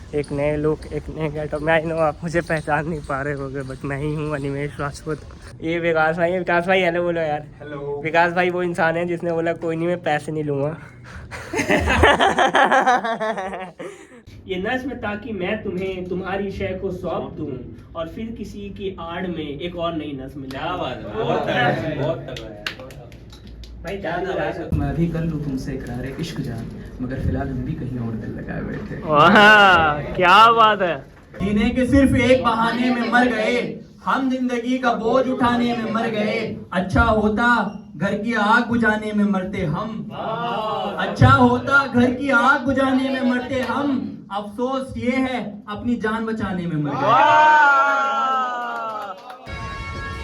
एक नए लुक, एक नए गेटअप। मैं नो आप मुझे पहचान नहीं पा रहे होगे, बट मैं ही हूँ अनिमेश राजपूत। ये विकास भाई है। विकास भाई हेलो बोलो यार। हेलो। विकास भाई वो इंसान है जिसने बोला कोई नहीं मैं पैसे नहीं लूँगा। ये नज्म ताकि मैं तुम्हें तुम्हारी शय को सौंप दूं और फिर किसी की आड़ में एक और नई नज्म। क्या बात है, बहुत तगड़ा है भाई। क्या मैं भी कर लूं तुमसे इकरार इश्क जान, मगर फिलहाल हम भी कहीं और दिल लगाए बैठे। वाह क्या बात है। जीने के सिर्फ एक बहाने में मर गए, हम जिंदगी का बोझ उठाने में मर गए। अच्छा होता घर की आग बुझाने में मरते हम, अच्छा होता घर की आग बुझाने में मरते हम। अफसोस ये है अपनी जान बचाने में मर गए।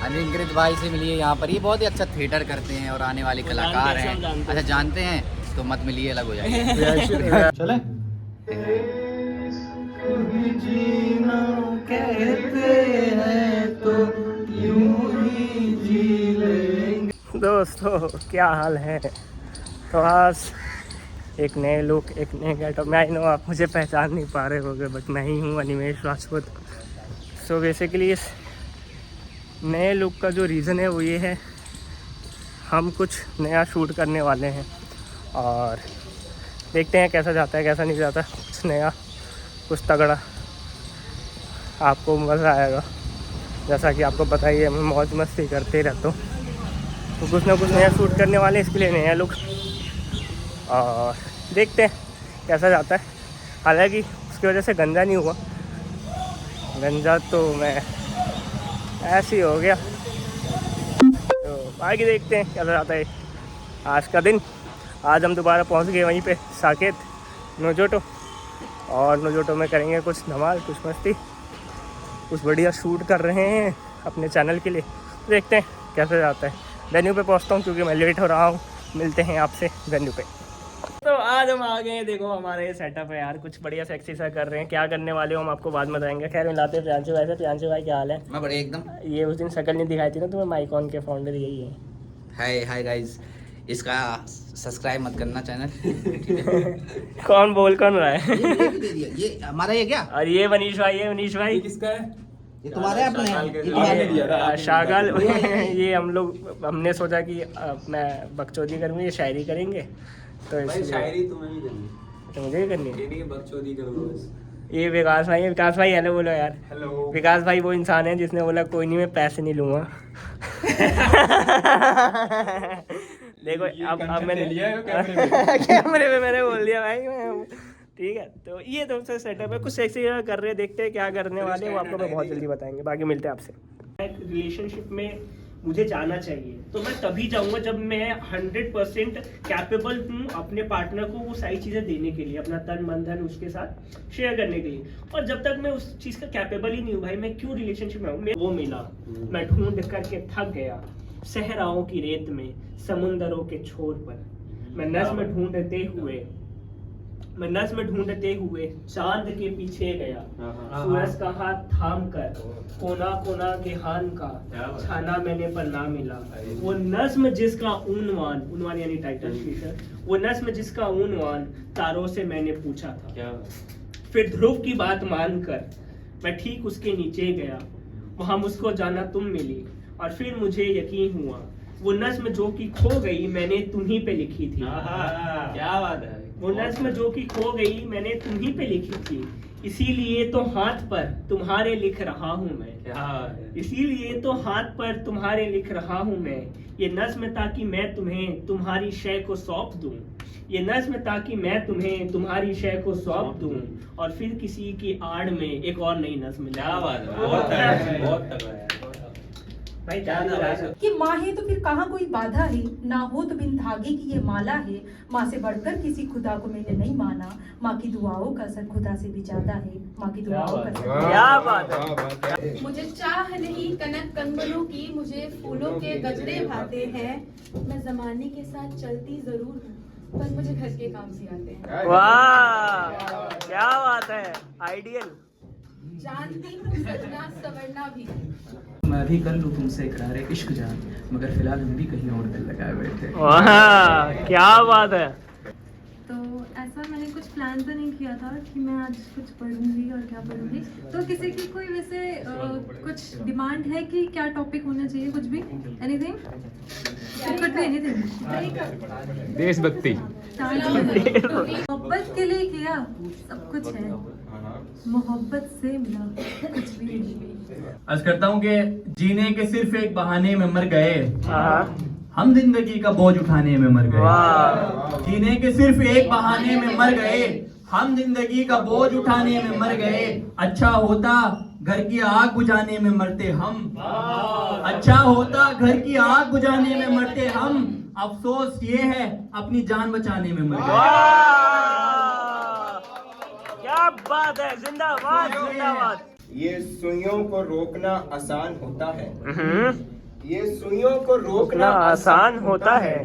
अनिंकृत भाई से मिलिए यहाँ पर, ये बहुत ही अच्छा थिएटर करते हैं और आने वाले कलाकार हैं। अच्छा जानते हैं तो मत मिलिए, अलग हो जाएंगे। चले दोस्तों क्या हाल है। तो आज एक नए लुक, एक नए गेटअप। मैं नो आप मुझे पहचान नहीं पा रहे होगे, बट मैं ही हूँ अनिमेश राजपूत। सो बेसिकली इस नए लुक का जो रीज़न है वो ये है, हम कुछ नया शूट करने वाले हैं और देखते हैं कैसा जाता है कैसा नहीं जाता। कुछ नया, कुछ तगड़ा, आपको मज़ा आएगा। जैसा कि आपको पता ही है मैं मौज मस्ती करते रहता हूँ, तो कुछ ना कुछ नया शूट करने वाले हैं, इसके लिए नया लुक और देखते हैं कैसा जाता है। हालांकि उसकी वजह से गंजा नहीं हुआ, गंजा तो मैं ऐसे ही हो गया। तो आगे देखते हैं कैसा जाता है आज का दिन। आज हम दोबारा पहुंच गए वहीं पे साकेत नोजोटो, और नोजोटो में करेंगे कुछ धमाल, कुछ मस्ती, कुछ बढ़िया शूट कर रहे हैं अपने चैनल के लिए। देखते हैं कैसे जाता है। वेन्यू पे पहुंचता हूँ क्योंकि मैं लेट हो रहा हूँ। मिलते हैं आपसे वेन्यू पे। तो आज हम आ गए हैं, देखो हमारे सेटअप है यार, कुछ बढ़िया सेक्सी सा कर रहे हैं। क्या करने वाले हो हम आपको बाद में बताएंगे। खैर मिलाते हैं प्रियांशु भाई से। प्रियांशु भाई क्या हाल है? मैं बढ़िया एकदम। ये उस दिन शक्ल नहीं दिखाई थी ना तुम्हें, माइकॉन के फाउंडर यही है। हाय गाइस, इसका सब्सक्राइब मत करना चैनल। कौन बोल कौन रहा है? ये दे दिया, ये हमारा है क्या? और ये मनीष भाई है। मनीष भाई किसका है? ये तुम्हारे अपने हैं? ये तुम्हारे दिया था शागल। ये हम लोग हमने सोचा कि मैं बकचोदी करूँगी, ये शायरी करेंगे, तो इसलिए शायरी तुम्हें भी करनी तो मुझे भी करनी है। ये नहीं बकचोदी करो बस। ये विकास भाई है। विकास भाई हेलो बोलो यार। हेलो। विकास भाई वो इंसान है जिसने बोला कोई नहीं मैं पैसे नहीं लूँगा। देखो अब मैंने कैमरे में मैंने बोल दिया भाई मैं, ठीक है। तो ये तो सेटअप है, कुछ सेक्सी कर रहे हैं, देखते हैं क्या करने वाले हैं, वो आपको बहुत जल्दी बताएंगे। बाकी मिलते हैं आपसे। एक रिलेशनशिप में मुझे जाना चाहिए तो मैं तभी जाऊंगा जब मैं 100% कैपेबल हूँ अपने पार्टनर को वो सारी चीज़ें देने के लिए, अपना तन मन धन उसके साथ शेयर करने के लिए। और जब तक मैं उस चीज़ का कैपेबल ही नहीं हूँ भाई, मैं क्यों रिलेशनशिप में हूँ? वो मिला, मैं ढूंढ करके थक गया सहराओं की रेत में, समुंदरों के छोर पर। मैं नज्म ढूंढते हुए चांद के पीछे गया, सूरज का हाथ थाम कर कोना कोना के हान का छाना मैंने पर ना मिला। वो नज्म जिसका उन्वान यानी टाइटल शीर्षक, वो नज्म जिसका उन्वान तारों से मैंने पूछा था। फिर ध्रुव की बात मानकर मैं ठीक उसके नीचे गया, वहां मुझको जाना तुम मिली और फिर मुझे यकीन हुआ वो नज्म जो कि खो गई मैंने तुम्ही पे लिखी थी। क्या बात है। वो नज्म जो कि खो गई मैंने तुम्ही पे लिखी थी, इसीलिए तो हाथ पर तुम्हारे लिख रहा हूँ मैं। इसीलिए तो हाथ पर तुम्हारे लिख रहा हूँ मैं। ये नज्म ताकि मैं तुम्हें तुम्हारी शय को सौंप दूं, ये नज्म ताकि मैं तुम्हें तुम्हारी शय को सौंप दूं और फिर किसी की आड़ में एक और नई नज्म। क्या बात है, बहुत तगड़ा है भाई। क्या कि माँ है तो फिर कहाँ कोई बाधा है, ना हो तो बिन धागे की ये माला है। माँ से बढ़कर किसी खुदा को मैंने नहीं माना, माँ की दुआओं का असर खुदा से भी ज्यादा है। माँ की दुआओं का असर। क्या बात है। मुझे चाह नहीं कनक कंगनों की, मुझे फूलों के गजरे भाते हैं। मैं जमाने के साथ चलती जरूर हूँ पर मुझे घर के काम सिखाते हैं। वाह क्या बात है, आइडियल। जानती हूँ सजना सवरना भी। मैं भी कर लूं तुमसे इकरार इश्क जान, मगर फिलहाल हम भी कहीं और दिल लगाए बैठे। वाह क्या बात है। तो ऐसा मैंने कुछ प्लान तो नहीं किया था कि मैं आज कुछ पढ़ूंगी और क्या पढ़ूंगी। तो किसी की कोई वैसे कुछ डिमांड है कि क्या टॉपिक होना चाहिए, कुछ भी, anything? It could be anything. देशभक्ति। मोहब्बत के लिए किया सब कुछ है, मोहब्बत से मिला कुछ भी नहीं। अर्ज करता हूँ कि जीने के सिर्फ एक बहाने में मर गए, हाँ। हम जिंदगी का बोझ उठाने में मर गए। वाह। जीने के सिर्फ एक बहाने में मर गए, हम जिंदगी का बोझ उठाने में मर गए। अच्छा होता घर की आग बुझाने में मरते हम, अच्छा होता घर की आग बुझाने में मरते हम। अफसोस ये है अपनी जान बचाने में मर गए। क्या बात है, जिंदाबाद जिंदाबाद। ये सुइयों को रोकना आसान होता है, ये सुइयों को रोकना आसान होता है,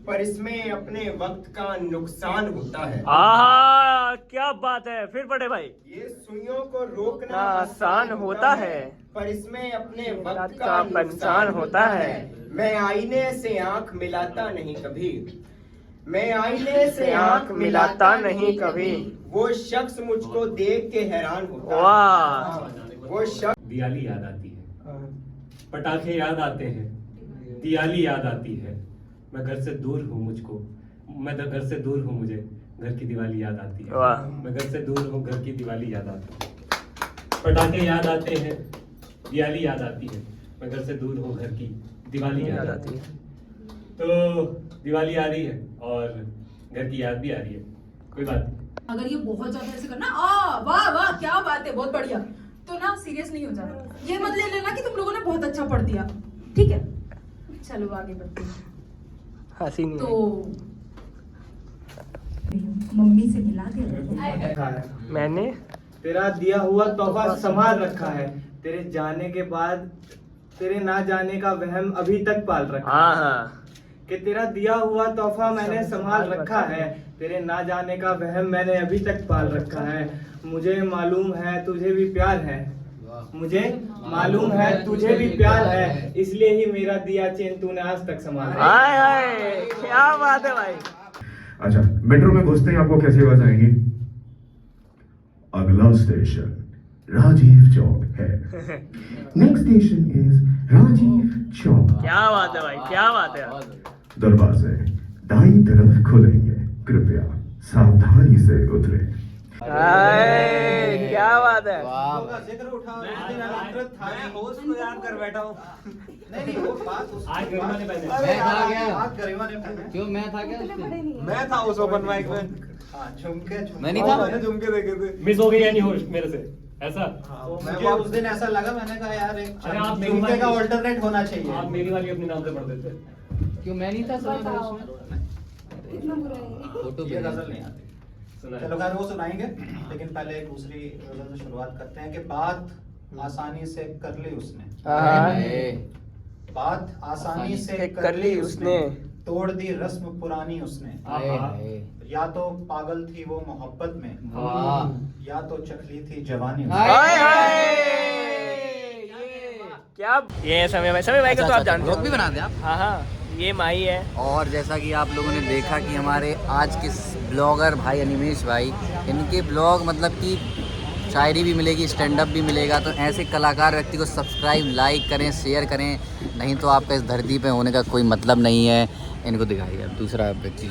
पर इसमें अपने वक्त का नुकसान होता है। आहा, क्या बात है, फिर पढ़े भाई। ये सुइयों को रोकना आसान होता है, पर इसमें अपने वक्त का का नुकसान नुकसान होता है। मैं आईने से आंख मिलाता नहीं कभी, मैं आईने से आंख मिलाता नहीं कभी। वो शख्स मुझको देख के हैरान होता है। वाह। वो शख्स दिवाली याद आती है, पटाखे याद आते हैं, दिवाली याद आती है। मैं घर से दूर हूँ, मुझको मैं तो घर से दूर हूँ, मुझे घर की दिवाली याद आती है। वाह। मैं घर से दूर हूँ, घर की दिवाली याद आती है। पटाखे याद आते हैं, दिवाली याद आती है। मैं घर से दूर हूँ, घर की दिवाली याद आती है। तो दिवाली आ रही है और घर की याद भी आ रही है, कोई बात नहीं। अगर ये बहुत ज्यादा ऐसे करना, वाह वाह क्या बात है, बहुत बढ़िया, तो ना सीरियस नहीं हो जाना। ये मत ले लेना कि तुम लोगों ने बहुत अच्छा पढ़ दिया, ठीक है? चलो आगे बढ़ते हैं। हंसी नहीं तो मम्मी से मिला दे। मैंने तेरा दिया हुआ तोहफा संभाल रखा है, तेरे जाने के बाद तेरे ना जाने का वहम अभी तक पाल रखा है। हाँ। कि तेरा दिया हुआ तोहफा मैंने संभाल रखा है, तेरे ना जाने का वहम मैंने अभी तक पाल रखा है। मुझे मालूम है तुझे भी प्यार है, मुझे मालूम है तुझे भी प्यार है, इसलिए ही मेरा दिया चैन तूने आज तक संभाला। हाय हाय, क्या बात है भाई। अच्छा, मेट्रो में घुसते ही आपको कैसी आवाज आएगी? अगला स्टेशन राजीव चौक है। Next station is Rajiv Chowk. क्या बात है भाई, क्या बात है। दरवाजे दाईं तरफ खुलेंगे, कृपया सावधानी से उतरे। हाय, क्या बात है। जिक्र उठा, मैं होस्ट को याद कर बैठा हूँ। नहीं वो बात आज गरिमा ने पहने। मैं था क्या? आज गरिमा ने पहने। क्यों मैं था क्या उस दिन? मैं था उस ओपन माइक में। हाँ, झुमके मैं नहीं था? मैंने झुमके देखे थे। मिस हो गई यानी होस्ट मेरे से, ऐसा? मुझे उस दिन ऐसा लगा, मैंने कहा यार एक अरे आप मेरी झुमके का वाली- ऑल्टरनेट होना चाहिए। आप मेरी वाली अपने नाम से पढ़ देते। क्यों मैं नहीं था समय पर उसमें? फोटो ये गजल नहीं आती। सुना है। चलो खैर वो सुनाएंगे, लेकिन पहले एक दूसरी गजल से शुरुआत करते हैं कि बात आसानी से कर ली उसने, बात आसानी से कर ली उसने, तोड़ दी रस्म पुरानी उसने। या तो पागल थी वो मोहब्बत में, या तो चखली थी जवानी उसने। हाय हाय, क्या ये समय भाई को तो आप जानते हो। ब्लॉग भी बना दे आप। हाँ हाँ, ये माही है। और जैसा कि आप लोगों ने देखा कि हमारे आज के ब्लॉगर भाई अनिमेश भाई, इनके ब्लॉग मतलब कि शायरी भी मिलेगी, स्टैंड अप भी मिलेगा। तो ऐसे कलाकार व्यक्ति को सब्सक्राइब, लाइक करें, शेयर करें, नहीं तो आपका इस धरती पे होने का कोई मतलब नहीं है। इनको दिखाइए अब दूसरा व्यक्ति।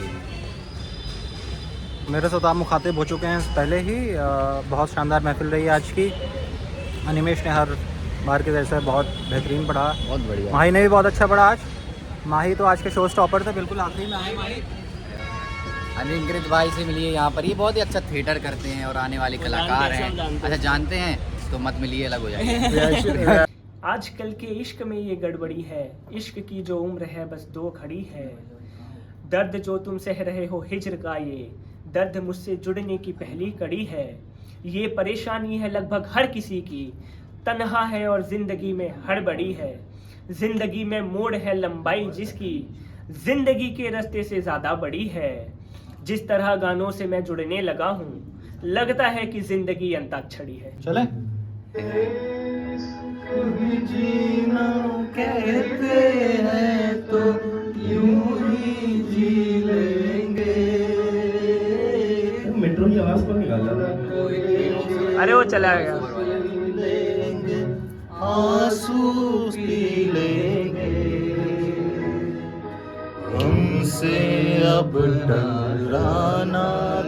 मेरे से तो आप मुखातिब हो चुके हैं पहले ही। बहुत शानदार महफिल रही आज की। अनिमेश ने हर बार की जैसे बहुत बेहतरीन पढ़ा, बहुत बढ़िया। माही ने भी बहुत अच्छा पढ़ा आज। माही तो आज के शो स्टॉपर थे, बिल्कुल आखिरी में आए माही। अनिंकृत भाई से मिलिए यहाँ पर, ये बहुत ही अच्छा थिएटर करते हैं और आने वाले कलाकार हैं। अच्छा जानते हैं तो मत मिलिए, अलग हो जाएगा। आजकल के इश्क में ये गड़बड़ी है, इश्क की जो उम्र है बस 2 घड़ी है। दर्द जो तुम सह रहे हो हिज्र का, ये दर्द मुझसे जुड़ने की पहली कड़ी है। ये परेशानी है लगभग हर किसी की, तन्हा है और जिंदगी में हड़बड़ी है। जिंदगी में मोड़ है लंबाई जिसकी, जिंदगी के रास्ते से ज्यादा बड़ी है। जिस तरह गानों से मैं जुड़ने लगा हूँ, लगता है कि जिंदगी अंताक्षरी है। चले जीना कहते हैं तो यूं ही जी लेंगे, अरे वो चला गया। आंसू पी लेंगे हमसे अब डराना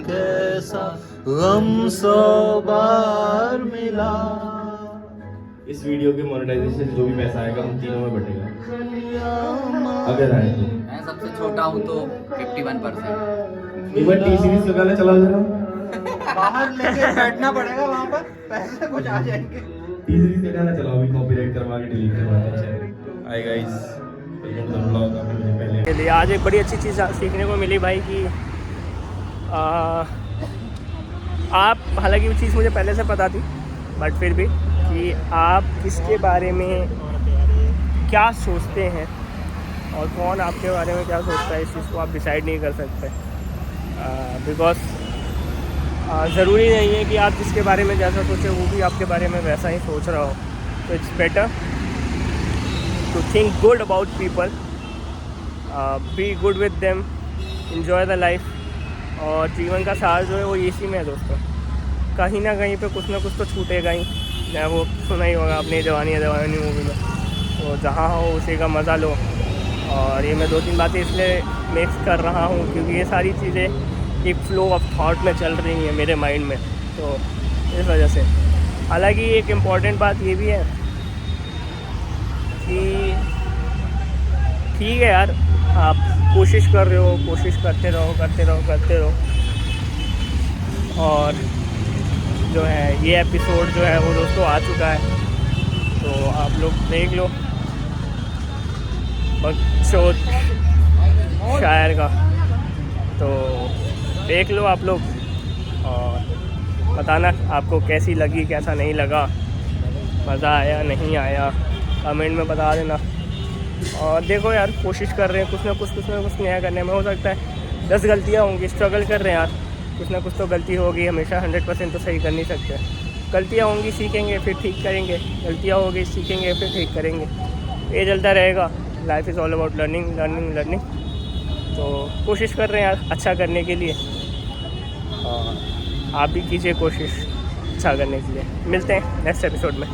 कैसा, गम 100 बार मिला। इस वीडियो के मोनेटाइजेशन जो भी पैसा आएगा हम तीनों में बटेगा, अगर आए तो। मैं सबसे छोटा हूँ तो 51%। एक बार टी सीरीज का गाना चला जरा। बाहर लेके बैठना पड़ेगा वहाँ पर, पैसे कुछ आ जाएंगे। टी सीरीज का गाना चलाओ, अभी कॉपीराइट करवा के डिलीट करवा देंगे। Hi guys, welcome to the blog. आपने मुझे पहले के लिए आज एक बड़ी अच्छी चीज़ सीखने को मिली भाई कि आप, हालांकि वो चीज़ मुझे पहले से पता थी, बट फिर भी कि आप किसके बारे में क्या सोचते हैं और कौन आपके बारे में क्या सोचता है, इस चीज़ को आप डिसाइड नहीं कर सकते। बिकॉज ज़रूरी नहीं है कि आप जिसके बारे में जैसा सोचें वो भी आपके बारे में वैसा ही सोच रहा हो। तो it's better to think good about people, be good with them, enjoy the life. और जीवन का सार जो है वो इसी में है दोस्तों। कहीं ना कहीं पे कुछ ना कुछ तो छूटेगा ही। मैं वो सुना ही होगा अपनी जवानी है दीवानी मूवी में, तो जहाँ हो उसी का मज़ा लो। और ये मैं 2-3 बातें इसलिए मिक्स कर रहा हूँ क्योंकि ये सारी चीज़ें एक फ्लो ऑफ थॉट में चल रही हैं मेरे माइंड में, तो इस वजह से। हालांकि एक इम्पॉर्टेंट बात ये भी है कि ठीक है यार, आप कोशिश कर रहे हो, कोशिश करते रहो। और जो है ये एपिसोड जो है वो दोस्तों आ चुका है, तो आप लोग देख लो। बकचोद शायर का, तो देख लो आप लोग और बताना आपको कैसी लगी, कैसा नहीं लगा, मज़ा आया नहीं आया, कमेंट में बता देना। और देखो यार, कोशिश कर रहे हैं कुछ ना कुछ नया करने में। हो सकता है 10 गलतियाँ होंगी, स्ट्रगल कर रहे हैं यार, कुछ ना कुछ तो गलती होगी। हमेशा 100% तो सही कर नहीं सकते। गलतियाँ होंगी, सीखेंगे फिर ठीक करेंगे, गलतियाँ होगी, सीखेंगे फिर ठीक करेंगे, ये चलता रहेगा। Life is all about learning. तो कोशिश कर रहे हैं यार अच्छा करने के लिए, और आप भी कीजिए कोशिश अच्छा करने के लिए। मिलते हैं नेक्स्ट एपिसोड में।